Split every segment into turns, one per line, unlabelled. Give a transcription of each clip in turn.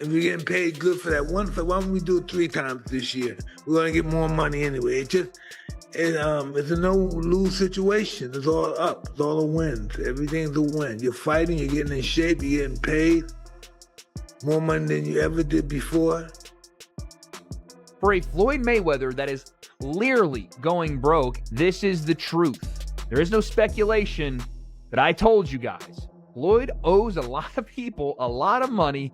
If you're getting paid good for that one fight, why don't we do it 3 times this year? We're gonna get more money anyway. It's a no-lose situation. It's all up. It's all a win. Everything's a win. You're fighting. You're getting in shape. You're getting paid more money than you ever did before.
For a Floyd Mayweather that is clearly going broke, this is the truth. There is no speculation that I told you guys. Floyd owes a lot of people a lot of money,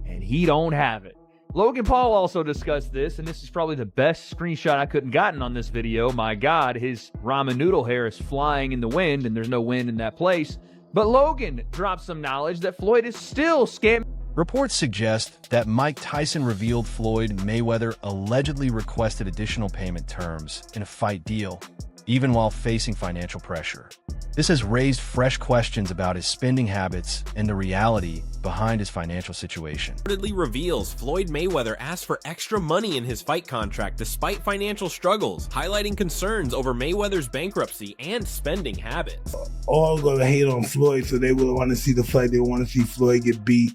and he don't have it. Logan Paul also discussed this, and this is probably the best screenshot I couldn't gotten on this video. My God, his ramen noodle hair is flying in the wind, and there's no wind in that place. But Logan dropped some knowledge that Floyd is still scamming.
Reports suggest that Mike Tyson revealed Floyd Mayweather allegedly requested additional payment terms in a fight deal, even while facing financial pressure. This has raised fresh questions about his spending habits and the reality behind his financial situation.
Reportedly reveals Floyd Mayweather asked for extra money in his fight contract despite financial struggles, highlighting concerns over Mayweather's bankruptcy and spending habits.
All gonna hate on Floyd, so they will want to see the fight. They want to see Floyd get beat.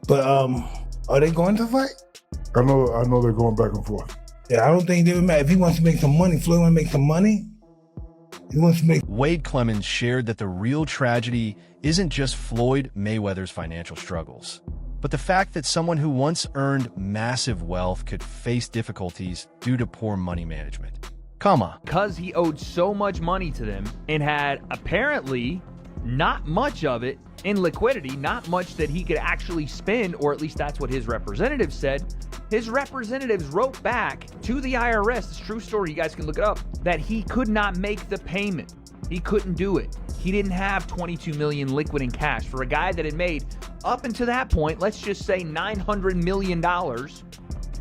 But are they going to fight?
I know they're going back and forth.
Yeah, I don't think they would matter. If he wants to make some money, Floyd want to make some money. He wants to make.
Wade Clemens shared that the real tragedy isn't just Floyd Mayweather's financial struggles, but the fact that someone who once earned massive wealth could face difficulties due to poor money management.
Because he owed so much money to them and had apparently not much of it in liquidity, not much that he could actually spend, or at least that's what his representative said. His representatives wrote back to the IRS, it's a true story, you guys can look it up, that he could not make the payment. He couldn't do it. He didn't have $22 million liquid in cash. For a guy that had made, up until that point, let's just say $900 million, because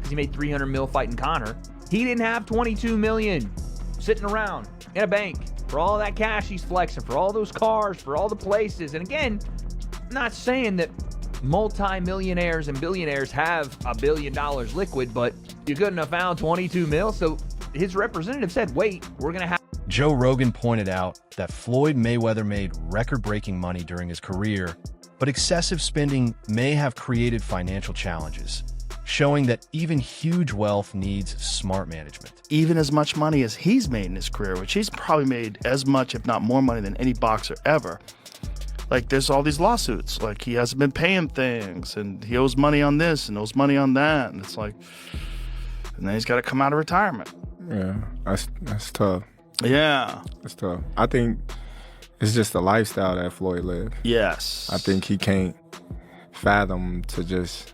he made $300 million fighting Conor, he didn't have $22 million sitting around in a bank. For all that cash he's flexing, for all those cars, for all the places. And again, I'm not saying that multi-millionaires and billionaires have $1 billion liquid, but you couldn't have found 22 mil. So his representative said, wait, we're going to have.
Joe Rogan pointed out that Floyd Mayweather made record-breaking money during his career, but excessive spending may have created financial challenges, showing that even huge wealth needs smart management.
Even as much money as he's made in his career, which he's probably made as much, if not more money than any boxer ever. Like, there's all these lawsuits. Like, he hasn't been paying things, and he owes money on this and owes money on that. And it's like, and then he's got to come out of retirement.
Yeah, that's tough.
Yeah.
That's tough. I think it's just the lifestyle that Floyd lived.
Yes.
I think he can't fathom to just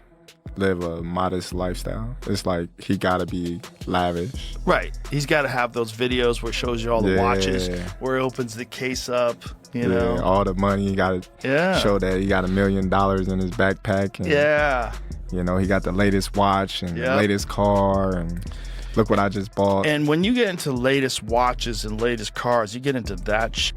live a modest lifestyle. It's like he gotta be lavish.
Right. He's got to have those videos where it shows you all the watches, where he opens the case up, you know.
All the money. He gotta show that he got $1 million in his backpack. And, you know, he got the latest watch and the latest car, and look what I just bought.
And when you get into latest watches and latest cars, you get into that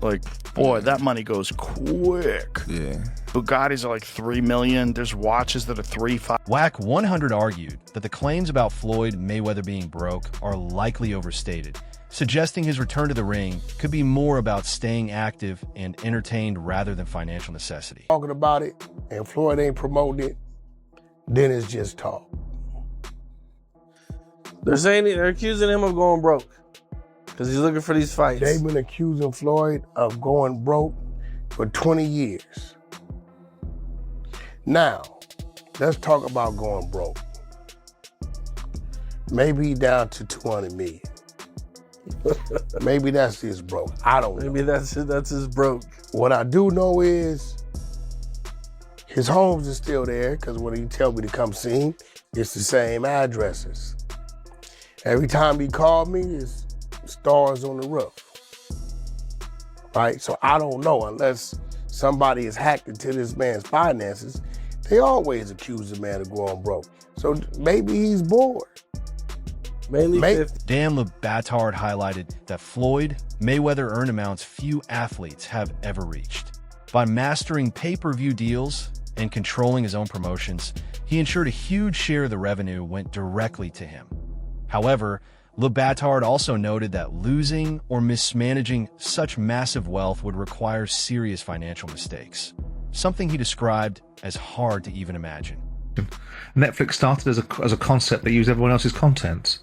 like, boy, that money goes quick.
Yeah.
Bugattis are like $3 million. There's watches that are $3, $5.
WAC 100 argued that the claims about Floyd Mayweather being broke are likely overstated, suggesting his return to the ring could be more about staying active and entertained rather than financial necessity.
Talking about it, and Floyd ain't promoting it, then it's just talk.
They're accusing him of going broke because he's looking for these fights.
They've been accusing Floyd of going broke for 20 years. Now, let's talk about going broke. Maybe down to 200 million. Maybe that's his broke. I don't know.
Maybe that's his broke.
What I do know is his homes is still there, because when he tell me to come see him, it's the same addresses. Every time he called me, it's stars on the roof. Right? So I don't know, unless somebody is hacked into this man's finances. They always accuse the man of going broke. So maybe he's bored.
Mainly
Dan LeBatard highlighted that Floyd Mayweather earned amounts few athletes have ever reached. By mastering pay-per-view deals and controlling his own promotions, he ensured a huge share of the revenue went directly to him. However, LeBatard also noted that losing or mismanaging such massive wealth would require serious financial mistakes, something he described as hard to even imagine.
Netflix started as a concept that used everyone else's content,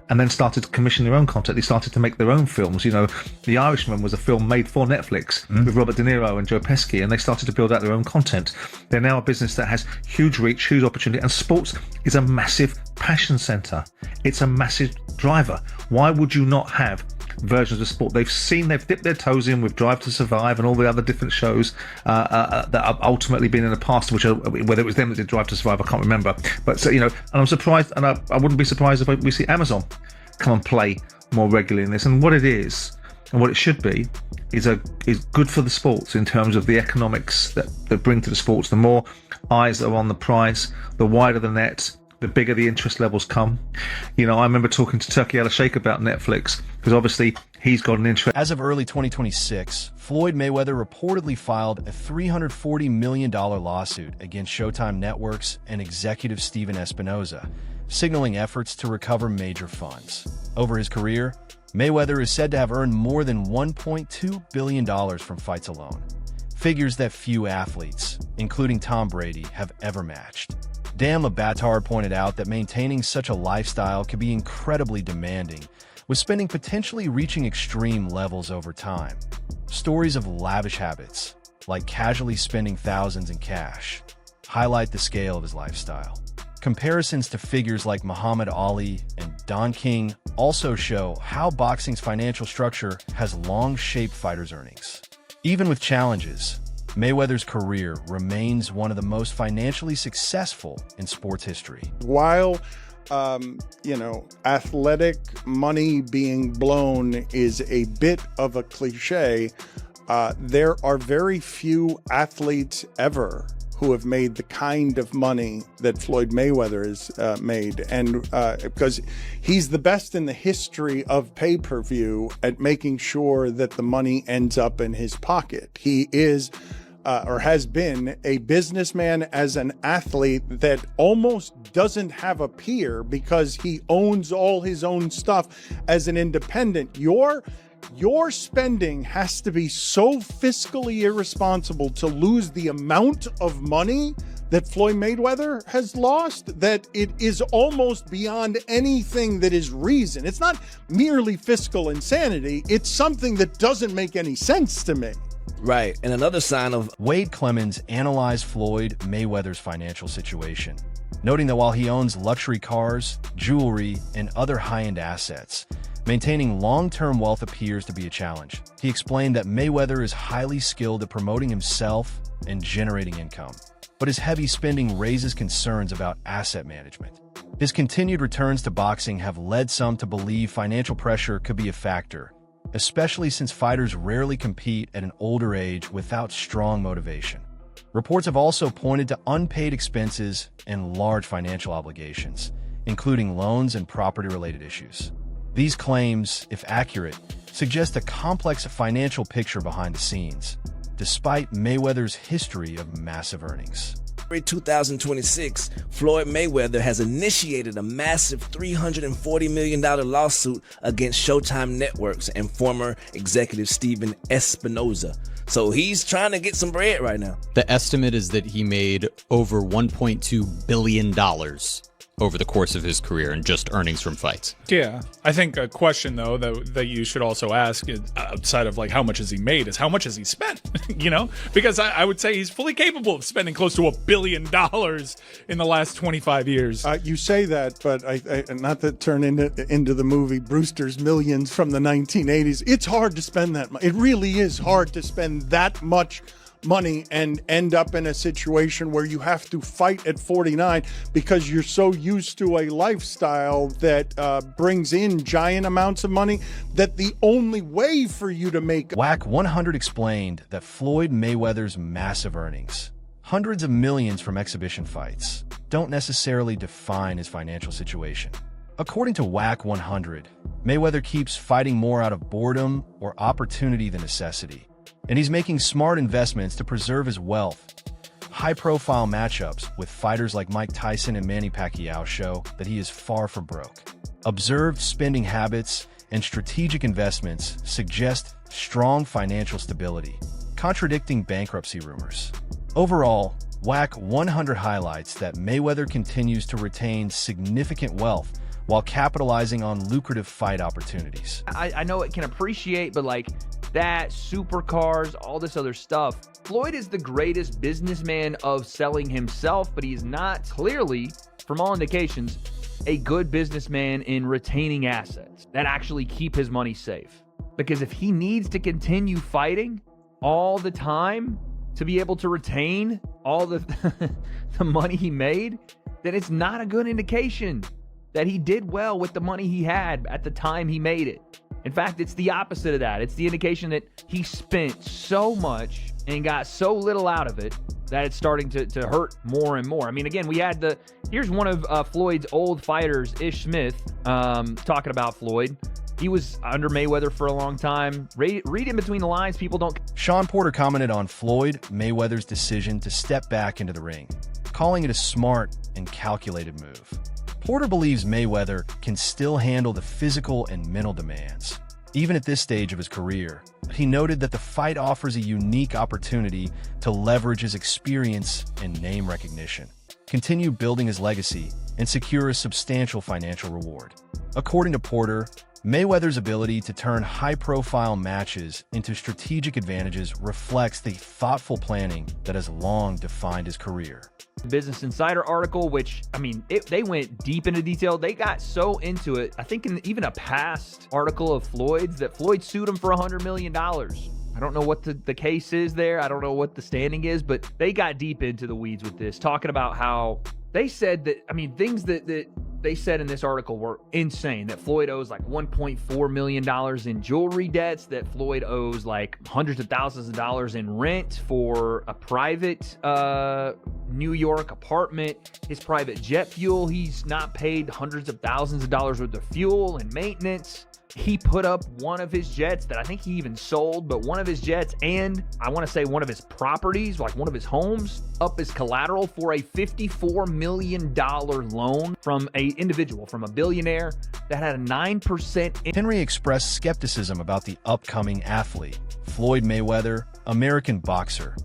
and then started to commission their own content. They started to make their own films. You know, The Irishman was a film made for Netflix with Robert De Niro and Joe Pesci, and they started to build out their own content. They're now a business that has huge reach, huge opportunity, and sports is a massive passion center. It's a massive driver. Why would you not have versions of sport? They've dipped their toes in with Drive to Survive and all the other different shows that have ultimately been in the past, whether it was them that did Drive to Survive, I can't remember. But so, you know, and I'm surprised, and I wouldn't be surprised if we see Amazon come and play more regularly in this. And what it is, and what it should be, is good for the sports in terms of the economics that they bring to the sports. The more eyes that are on the prize, the wider the net, the bigger the interest levels come. You know, I remember talking to Turkey Al-Sheikh about Netflix, because obviously he's got an interest.
As of early 2026, Floyd Mayweather reportedly filed a $340 million lawsuit against Showtime Networks and executive Steven Espinoza, signaling efforts to recover major funds. Over his career, Mayweather is said to have earned more than $1.2 billion from fights alone, figures that few athletes, including Tom Brady, have ever matched. Dan Labatard pointed out that maintaining such a lifestyle can be incredibly demanding, with spending potentially reaching extreme levels over time. Stories of lavish habits, like casually spending thousands in cash, highlight the scale of his lifestyle. Comparisons to figures like Muhammad Ali and Don King also show how boxing's financial structure has long shaped fighters' earnings. Even with challenges, Mayweather's career remains one of the most financially successful in sports history.
While, athletic money being blown is a bit of a cliche, there are very few athletes ever who have made the kind of money that Floyd Mayweather has made. And because he's the best in the history of pay-per-view at making sure that the money ends up in his pocket. He is or has been a businessman as an athlete that almost doesn't have a peer because he owns all his own stuff as an independent. Your spending has to be so fiscally irresponsible to lose the amount of money that Floyd Mayweather has lost that it is almost beyond anything that is reason. It's not merely fiscal insanity. It's something that doesn't make any sense to me.
Right. And another sign of...
Wade Clemens analyzed Floyd Mayweather's financial situation, noting that while he owns luxury cars, jewelry, and other high-end assets, maintaining long-term wealth appears to be a challenge. He explained that Mayweather is highly skilled at promoting himself and generating income, but his heavy spending raises concerns about asset management. His continued returns to boxing have led some to believe financial pressure could be a factor, especially since fighters rarely compete at an older age without strong motivation. Reports have also pointed to unpaid expenses and large financial obligations, including loans and property-related issues. These claims, if accurate, suggest a complex financial picture behind the scenes, despite Mayweather's history of massive earnings.
In 2026, Floyd Mayweather has initiated a massive $340 million lawsuit against Showtime Networks and former executive Steven Espinoza. So he's trying to get some bread right now.
The estimate is that he made over $1.2 billion over the course of his career and just earnings from fights.
Yeah. I think a question, though, that you should also ask outside of, like, how much has he made is how much has he spent, you know? Because I would say he's fully capable of spending close to $1 billion in the last 25 years.
You say that, but I not to turn into the movie Brewster's Millions from the 1980s. It's hard to spend that money. It really is hard to spend that much money and end up in a situation where you have to fight at 49 because you're so used to a lifestyle that brings in giant amounts of money that the only way for you to make...
WAC 100 explained that Floyd Mayweather's massive earnings, hundreds of millions from exhibition fights, don't necessarily define his financial situation. According to WAC 100, Mayweather keeps fighting more out of boredom or opportunity than necessity, and he's making smart investments to preserve his wealth. High-profile matchups with fighters like Mike Tyson and Manny Pacquiao show that he is far from broke. Observed spending habits and strategic investments suggest strong financial stability, contradicting bankruptcy rumors. Overall, WAC 100 highlights that Mayweather continues to retain significant wealth while capitalizing on lucrative fight opportunities.
I know it can appreciate, but like that, supercars, all this other stuff. Floyd is the greatest businessman of selling himself, but he's not, clearly, from all indications, a good businessman in retaining assets that actually keep his money safe. Because if he needs to continue fighting all the time to be able to retain all the money he made, then it's not a good indication that he did well with the money he had at the time he made it. In fact, it's the opposite of that. It's the indication that he spent so much and got so little out of it that it's starting to hurt more and more. I mean, again, here's one of Floyd's old fighters, Ish Smith, talking about Floyd. He was under Mayweather for a long time. Read in between the lines. People don't.
Sean Porter commented on Floyd Mayweather's decision to step back into the ring, calling it a smart and calculated move. Porter believes Mayweather can still handle the physical and mental demands, even at this stage of his career. He noted that the fight offers a unique opportunity to leverage his experience and name recognition, continue building his legacy, and secure a substantial financial reward. According to Porter, Mayweather's ability to turn high-profile matches into strategic advantages reflects the thoughtful planning that has long defined his career.
Business Insider article, which, I mean, they went deep into detail. They got so into it, I think in even a past article of Floyd's, that Floyd sued him for $100 million. I don't know what the case is there. I don't know what the standing is, but they got deep into the weeds with this, talking about how they said that, I mean, things that they said in this article were insane. That Floyd owes like $1.4 million in jewelry debts, that Floyd owes like hundreds of thousands of dollars in rent for a private New York apartment, his private jet fuel. He's not paid hundreds of thousands of dollars worth of fuel and maintenance. He put up one of his jets that I think he even sold, but one of his jets and I want to say one of his properties, like one of his homes, up as collateral for a $54 million loan from an individual, from a billionaire that had a 9%.
Henry expressed skepticism about the upcoming athlete, Floyd Mayweather, American boxer,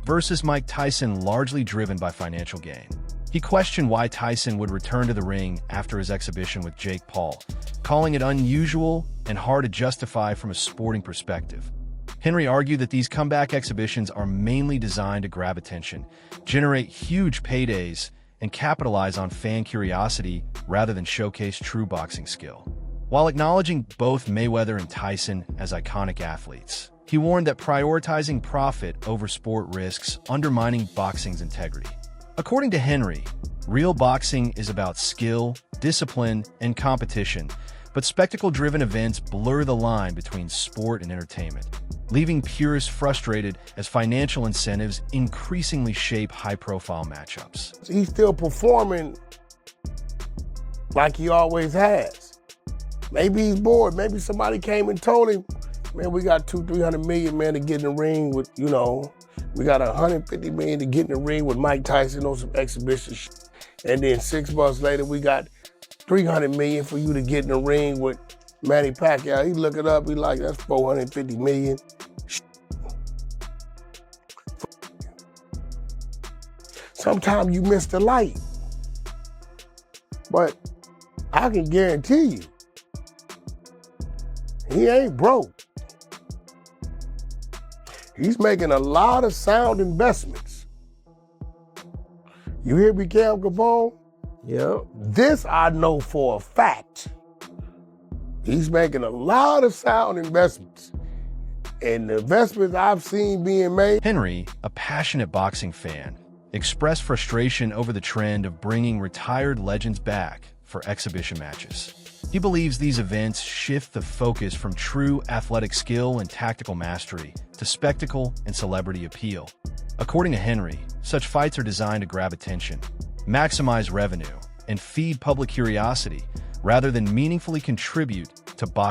versus Mike Tyson, largely driven by financial gain. He questioned why Tyson would return to the ring after his exhibition with Jake Paul, calling it unusual and hard to justify from a sporting perspective. Henry argued that these comeback exhibitions are mainly designed to grab attention, generate huge paydays, and capitalize on fan curiosity rather than showcase true boxing skill. While acknowledging both Mayweather and Tyson as iconic athletes, he warned that prioritizing profit over sport risks undermining boxing's integrity. According to Henry, real boxing is about skill, discipline, and competition, but spectacle-driven events blur the line between sport and entertainment, leaving purists frustrated as financial incentives increasingly shape high-profile matchups.
He's still performing like he always has. Maybe he's bored. Maybe somebody came and told him, man, we got $200-300 million, man, to get in the ring with, we got $150 million to get in the ring with Mike Tyson on some exhibition shit. And then 6 months later, we got $300 million for you to get in the ring with Manny Pacquiao. He look it up, he like, that's $450 million. Sometimes you miss the light. But I can guarantee you, he ain't broke. He's making a lot of sound investments. You hear me, Cam Capone?
Yep.
This I know for a fact. He's making a lot of sound investments. And the investments I've seen being made.
Henry, a passionate boxing fan, expressed frustration over the trend of bringing retired legends back for exhibition matches. He believes these events shift the focus from true athletic skill and tactical mastery to spectacle and celebrity appeal. According to Henry, such fights are designed to grab attention, maximize revenue, and feed public curiosity rather than meaningfully contribute to boxing.